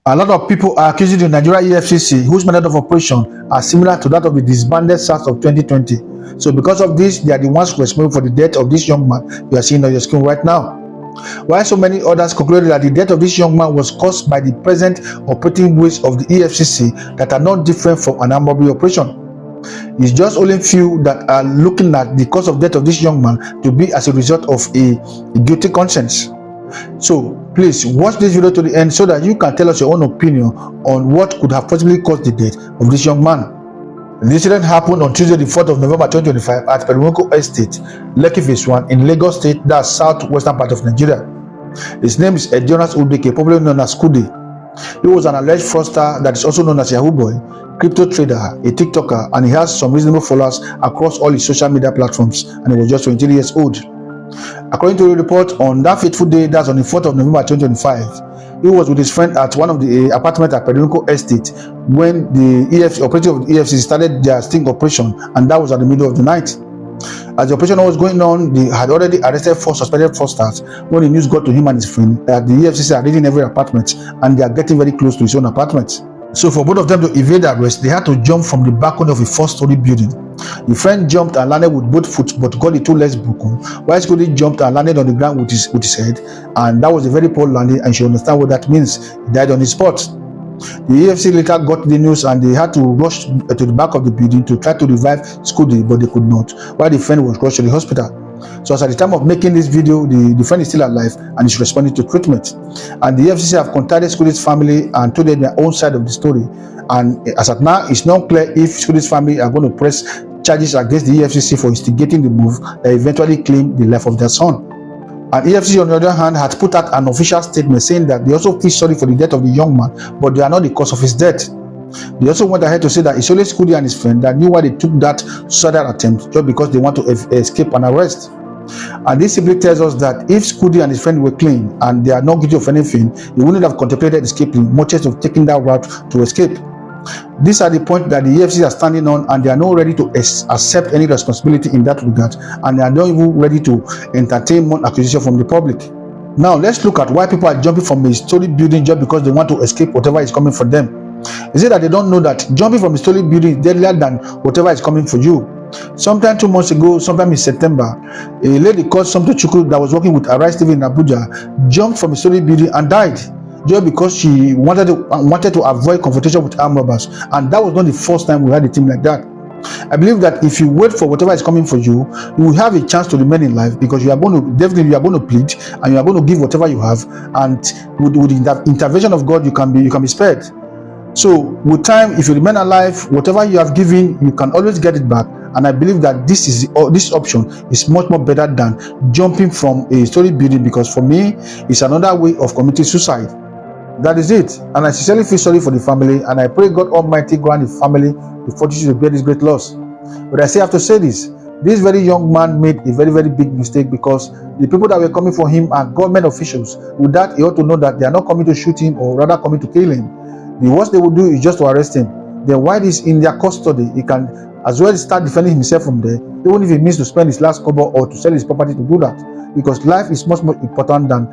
A lot of people are accusing the Nigeria EFCC, whose method of operation are similar to that of the disbanded SARS of 2020. So because of this, they are the ones responsible for the death of this young man you are seeing on your screen right now. While so many others concluded that the death of this young man was caused by the present operating ways of the EFCC that are not different from an armed robbery operation. It's just only few that are looking at the cause of death of this young man to be as a result of a guilty conscience. So please watch this video to the end so that you can tell us your own opinion on what could have possibly caused the death of this young man. The incident happened on Tuesday, the 4th of November 2025 at Periwinkle Estate, Lekki Phase 1 in Lagos State, that's southwestern part of Nigeria. His name is Jonas Udeke, popularly known as Skuddy. He was an alleged fraudster that is also known as Yahoo Boy, crypto trader, a TikToker, and he has some reasonable followers across all his social media platforms, and he was just 23 years old. According to the report, on that fateful day, that's on the 4th of November 2025, he was with his friend at one of the apartments at Periwinkle Estate when the operator of the EFCC started their sting operation, and that was at the middle of the night. As the operation was going on, they had already arrested 4 suspected fraudsters when the news got to him and his friend that the EFCC are raiding every apartment and they are getting very close to his own apartment. So for both of them to evade arrest, they had to jump from the balcony of a 4-story building. The friend jumped and landed with both foot but got the 2 legs broken, while Skuddy jumped and landed on the ground with his head, and that was a very poor landing, and you should understand what that means. He died on the spot. The EFCC later got the news and they had to rush to the back of the building to try to revive Skuddy, but they could not, while the friend was rushed to the hospital. So as at the time of making this video, the friend is still alive and is responding to treatment. And the EFCC have contacted Skuddy's family and told them their own side of the story. And as at now, it's not clear if Skuddy's family are going to press charges against the EFCC for instigating the move that eventually claimed the life of their son. And EFCC, on the other hand, had put out an official statement saying that they also feel sorry for the death of the young man, but they are not the cause of his death. They also went ahead to say that it's only Skuddy and his friend that knew why they took that suicidal attempt, just because they want to escape an arrest. And this simply tells us that if Skuddy and his friend were clean and they are not guilty of anything, they wouldn't have contemplated escaping, much less of taking that route to escape. These are the points that the EFCC are standing on, and they are not ready to accept any responsibility in that regard, and they are not even ready to entertain more accusation from the public. Now let's look at why people are jumping from a story building just because they want to escape whatever is coming for them. Is it that they don't know that jumping from a story building is deadlier than whatever is coming for you? Sometime 2 months ago, sometime in September, a lady called Somto Chukwu that was working with Arise TV in Abuja jumped from a story building and died just because she wanted to avoid confrontation with armed robbers, and that was not the first time we had a team like that. I believe that if you wait for whatever is coming for you, you will have a chance to remain in life, because you are going to plead and you are going to give whatever you have, and with the intervention of God, you can be spared. So with time, if you remain alive, whatever you have given, you can always get it back. And I believe that this option is much more better than jumping from a story building, because for me, it's another way of committing suicide. That is it. And I sincerely feel sorry for the family, and I pray God Almighty grant the family the fortitude to bear this great loss. But I still have to say this very young man made a very, very big mistake, because the people that were coming for him are government officials. With that, he ought to know that they are not coming to shoot him, or rather coming to kill him. The worst they would do is just to arrest him. Then while he's in their custody, he can as well start defending himself from there, even if he means to spend his last kobo or to sell his property to do that, because life is much more important than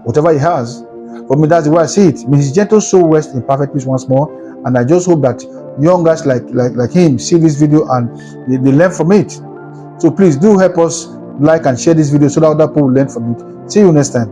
whatever he has. For me, that's the way I see it. May his gentle soul rest in perfect peace once more, and I just hope that young guys like him see this video and they learn from it. So please do help us like and share this video so that other people will learn from it. See you next time.